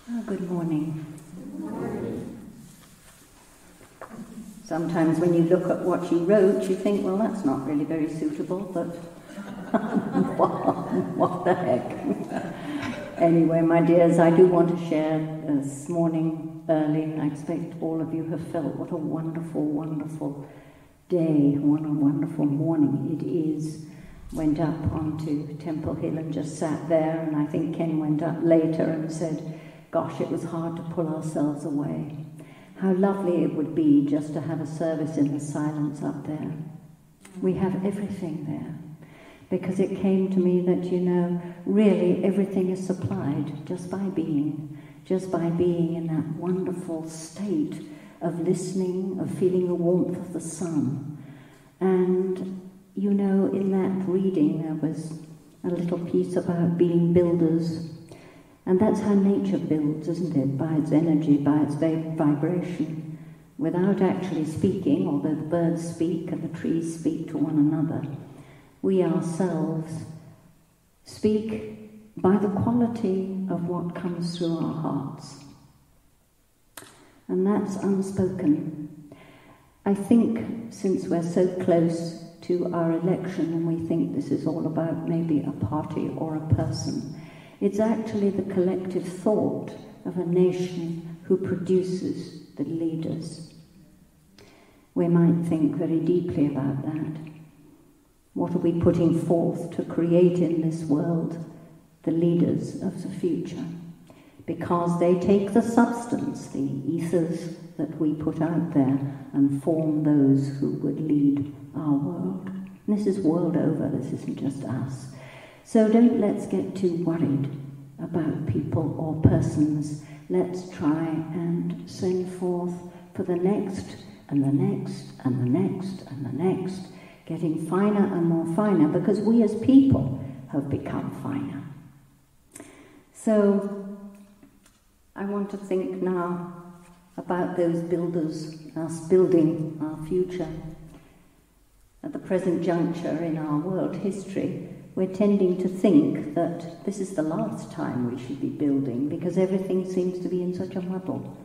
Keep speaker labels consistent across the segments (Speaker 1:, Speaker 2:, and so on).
Speaker 1: Good morning. Sometimes when you look at what she wrote, you think, well, that's not really very suitable, but what the heck. Anyway, my dears, I do want to share this morning early. I expect all of you have felt what a wonderful, wonderful day, what a wonderful morning it is. Went up onto Temple Hill and just sat there, and I think Ken went up later and said, gosh, it was hard to pull ourselves away. How lovely it would be just to have a service in the silence up there. We have everything there. Because it came to me that, really everything is supplied just by being in that wonderful state of listening, of feeling the warmth of the sun. And, in that reading there was a little piece about being builders. And that's how nature builds, isn't it? By its energy, by its vibration, without actually speaking, although the birds speak and the trees speak to one another. We ourselves speak by the quality of what comes through our hearts. And that's unspoken. I think since we're so close to our election and we think this is all about maybe a party or a person, it's actually the collective thought of a nation who produces the leaders. We might think very deeply about that. What are we putting forth to create in this world the leaders of the future? Because they take the substance, the ethers that we put out there, and form those who would lead our world. And this is world over, this isn't just us. So let's get too worried about people or persons. Let's try and send forth for the next and the next and the next and the next, getting finer and more finer, because we as people have become finer. So I want to think now about those builders, us building our future. At the present juncture in our world history, we're tending to think that this is the last time we should be building because everything seems to be in such a muddle.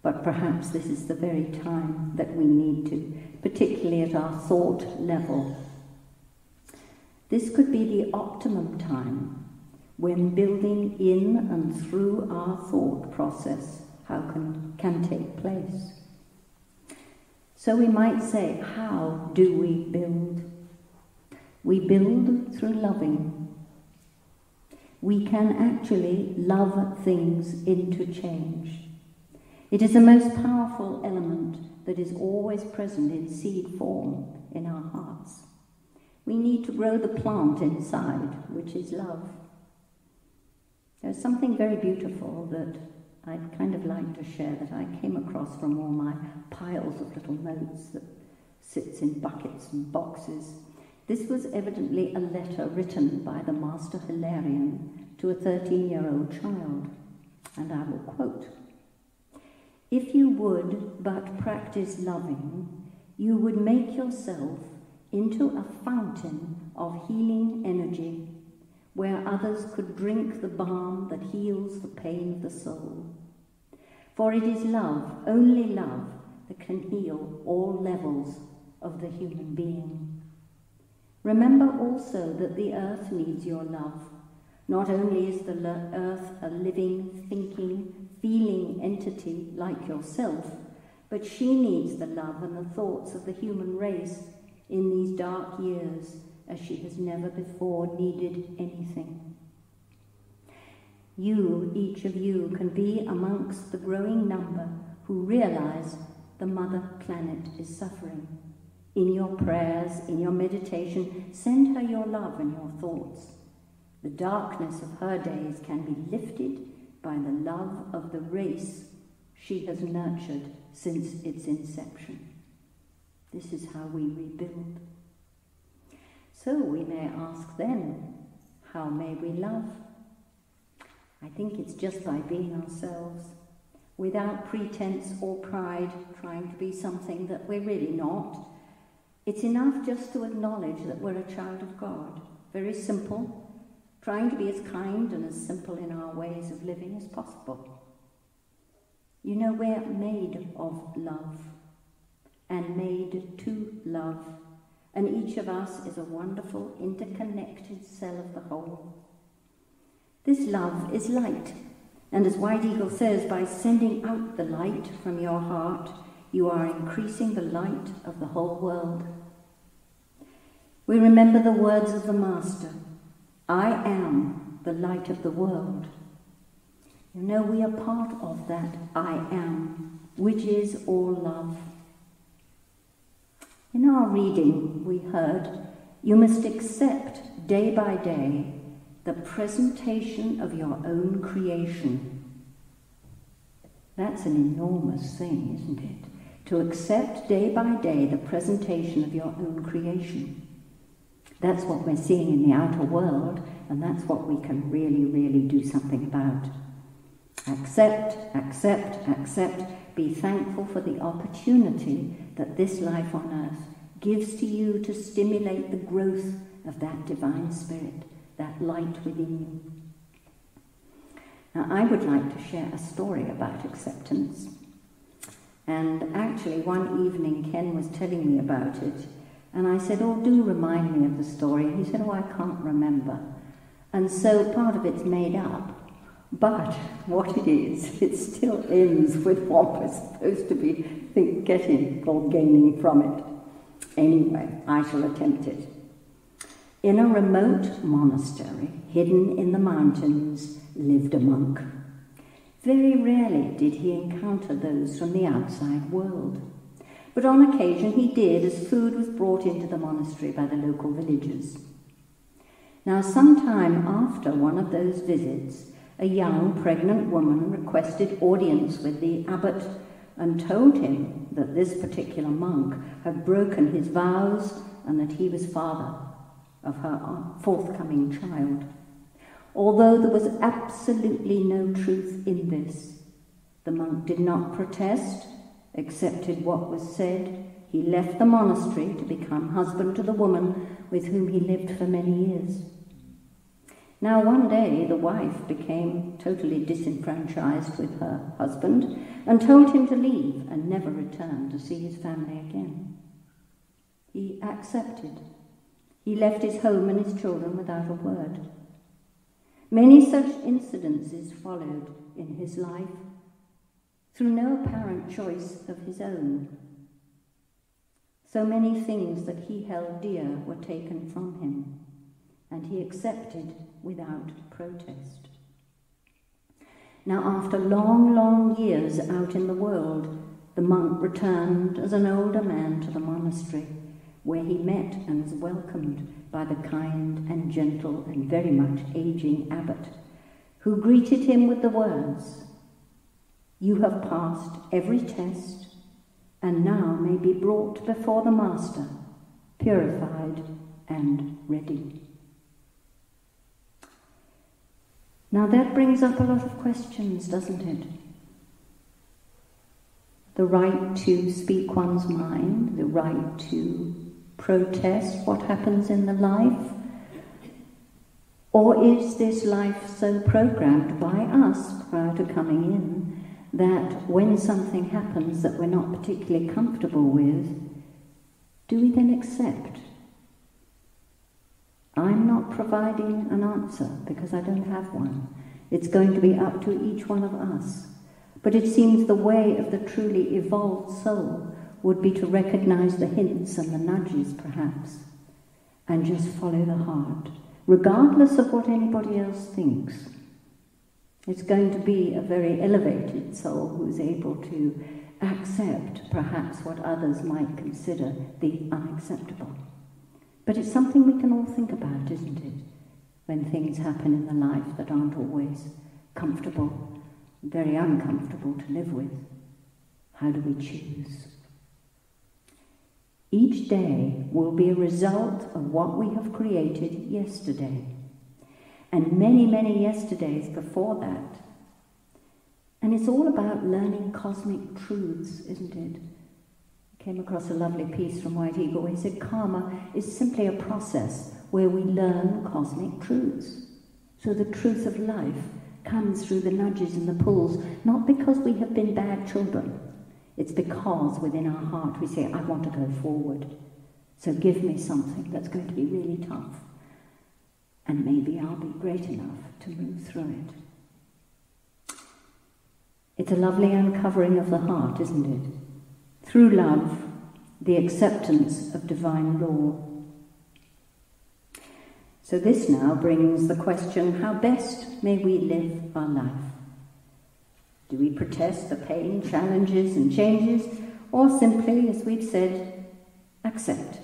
Speaker 1: But perhaps this is the very time that we need to, particularly at our thought level. This could be the optimum time when building in and through our thought process can take place. So we might say, how do we build? We build through loving. We can actually love things into change. It is the most powerful element that is always present in seed form in our hearts. We need to grow the plant inside, which is love. There's something very beautiful that I'd kind of like to share that I came across from all my piles of little notes that sits in buckets and boxes. This was evidently a letter written by the Master Hilarion to a 13-year-old child, and I will quote, "If you would but practice loving, you would make yourself into a fountain of healing energy, where others could drink the balm that heals the pain of the soul. For it is love, only love, that can heal all levels of the human being. Remember also that the earth needs your love. Not only is the earth a living, thinking, feeling entity like yourself, but she needs the love and the thoughts of the human race in these dark years, as she has never before needed anything. You, each of you, can be amongst the growing number who realize the mother planet is suffering. In your prayers, in your meditation, send her your love and your thoughts. The darkness of her days can be lifted by the love of the race she has nurtured since its inception. This is how we rebuild." So we may ask then, how may we love? I think it's just by being ourselves, without pretense or pride, trying to be something that we're really not. It's enough just to acknowledge that we're a child of God. Very simple, trying to be as kind and as simple in our ways of living as possible. You know, we're made of love and made to love, and each of us is a wonderful, interconnected cell of the whole. This love is light, and as White Eagle says, by sending out the light from your heart, you are increasing the light of the whole world. We remember the words of the Master, I am the light of the world. You know, we are part of that I am, which is all love. In our reading, we heard, you must accept day by day the presentation of your own creation. That's an enormous thing, isn't it? To accept day by day the presentation of your own creation. That's what we're seeing in the outer world, and that's what we can really, really do something about. Accept, accept, accept. Be thankful for the opportunity that this life on earth gives to you to stimulate the growth of that divine spirit, that light within you. Now, I would like to share a story about acceptance. And actually, one evening, Ken was telling me about it, and I said, oh, do remind me of the story. He said, oh, I can't remember. And so part of it's made up. But what it is, it still ends with what we're supposed to be getting or gaining from it. Anyway, I shall attempt it. In a remote monastery, hidden in the mountains, lived a monk. Very rarely did he encounter those from the outside world. But on occasion he did, as food was brought into the monastery by the local villagers. Now, some time after one of those visits, a young pregnant woman requested audience with the abbot and told him that this particular monk had broken his vows and that he was father of her forthcoming child. Although there was absolutely no truth in this, the monk did not protest, accepted what was said. He left the monastery to become husband to the woman with whom he lived for many years. Now, one day, the wife became totally disenfranchised with her husband and told him to leave and never return to see his family again. He accepted. He left his home and his children without a word. Many such incidences followed in his life through no apparent choice of his own. So many things that he held dear were taken from him, and he accepted without protest. Now, after long, long years out in the world, the monk returned as an older man to the monastery, where he met and was welcomed by the kind and gentle and very much aging abbot, who greeted him with the words, "You have passed every test, and now may be brought before the Master, purified and ready." Now that brings up a lot of questions, doesn't it? The right to speak one's mind, the right to protest what happens in the life? Or is this life so programmed by us prior to coming in that when something happens that we're not particularly comfortable with, do we then accept? I'm not providing an answer because I don't have one. It's going to be up to each one of us. But it seems the way of the truly evolved soul would be to recognize the hints and the nudges, perhaps, and just follow the heart, regardless of what anybody else thinks. It's going to be a very elevated soul who's able to accept, perhaps, what others might consider the unacceptable. But it's something we can all think about, isn't it? When things happen in the life that aren't always comfortable, very uncomfortable to live with. How do we choose? Each day will be a result of what we have created yesterday, and many, many yesterdays before that. And it's all about learning cosmic truths, isn't it? I came across a lovely piece from White Eagle where he said karma is simply a process where we learn cosmic truths. So the truth of life comes through the nudges and the pulls, not because we have been bad children. It's because within our heart we say, I want to go forward. So give me something that's going to be really tough. And maybe I'll be great enough to move through it. It's a lovely uncovering of the heart, isn't it? Through love, the acceptance of divine law. So this now brings the question, how best may we live our life? Do we protest the pain, challenges and changes, or simply, as we've said, accept,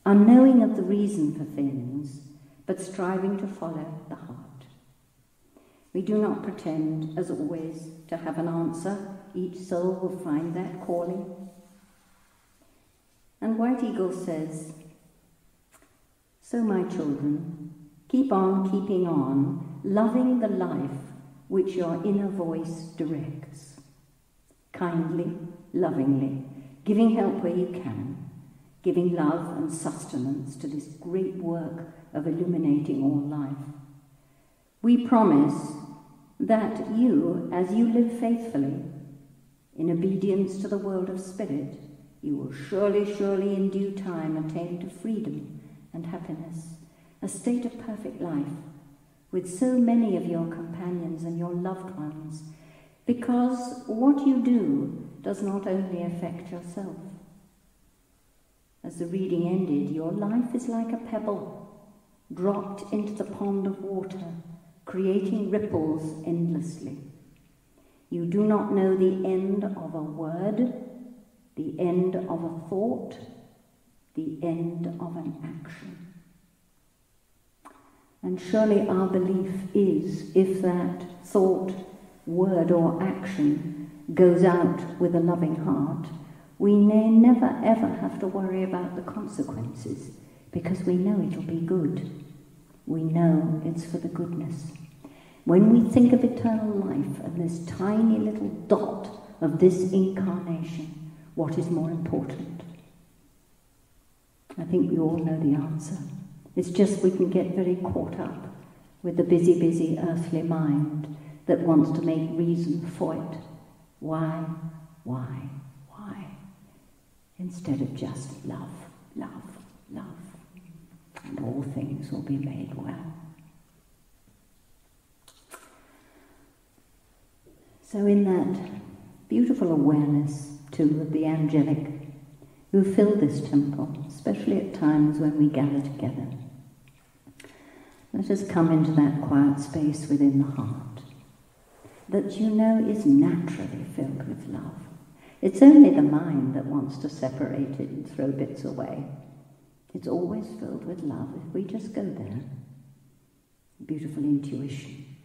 Speaker 1: unknowing of the reason for things, but striving to follow the heart? We do not pretend, as always, to have an answer. Each soul will find that calling. And White Eagle says, so my children, keep on keeping on, loving the life which your inner voice directs. Kindly, lovingly, giving help where you can, giving love and sustenance to this great work of illuminating all life. We promise that you, as you live faithfully, in obedience to the world of spirit, you will surely, surely in due time attain to freedom and happiness, a state of perfect life, with so many of your companions and your loved ones, because what you do does not only affect yourself. As the reading ended, your life is like a pebble dropped into the pond of water, creating ripples endlessly. You do not know the end of a word, the end of a thought, the end of an action. And surely our belief is, if that thought, word or action goes out with a loving heart, we may never ever have to worry about the consequences, because we know it'll be good. We know it's for the goodness. When we think of eternal life and this tiny little dot of this incarnation, what is more important? I think we all know the answer. It's just we can get very caught up with the busy, busy earthly mind that wants to make reason for it. Why? Instead of just love, love, love. And all things will be made well. So in that beautiful awareness, too, of the angelic who fill this temple, especially at times when we gather together, let us come into that quiet space within the heart that you know is naturally filled with love. It's only the mind that wants to separate it and throw bits away. It's always filled with love if we just go there. Beautiful intuition.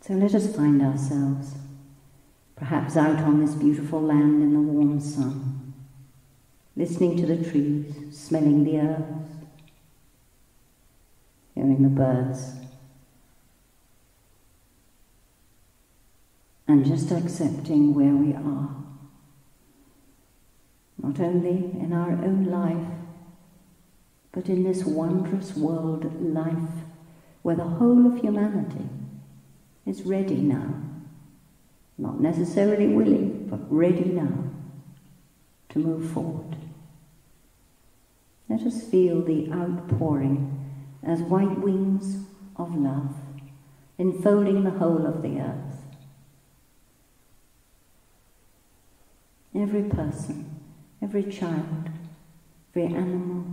Speaker 1: So let us find ourselves, perhaps out on this beautiful land in the warm sun, listening to the trees, smelling the earth, hearing the birds, and just accepting where we are, not only in our own life, but in this wondrous world life where the whole of humanity is ready now, not necessarily willing, but ready now to move forward. Let us feel the outpouring as white wings of love, enfolding the whole of the earth. Every person, every child, every animal,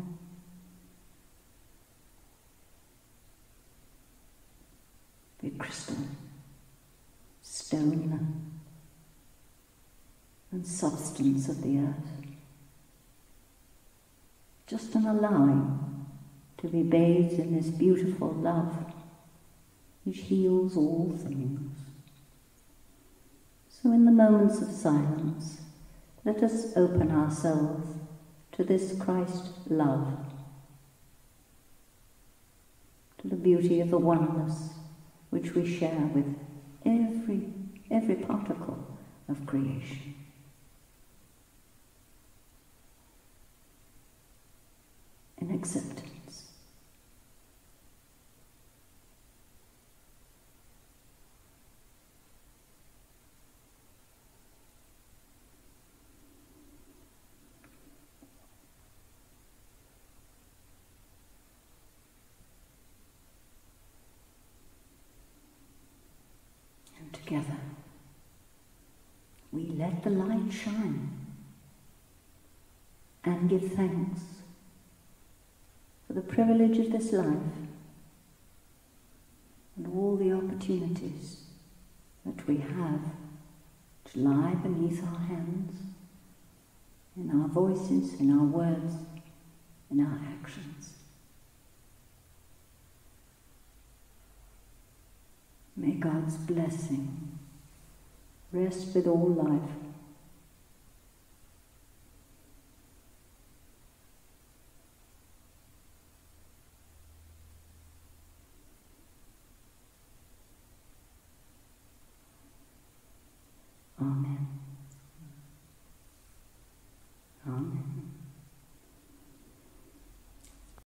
Speaker 1: every crystal, stone, and substance of the earth. Just an allowing to be bathed in this beautiful love which heals all things. So in the moments of silence, let us open ourselves to this Christ love, to the beauty of the oneness which we share with every particle of creation. In acceptance, together. We let the light shine and give thanks for the privilege of this life and all the opportunities that we have to lie beneath our hands, in our voices, in our words, in our actions. May God's blessing rest with all life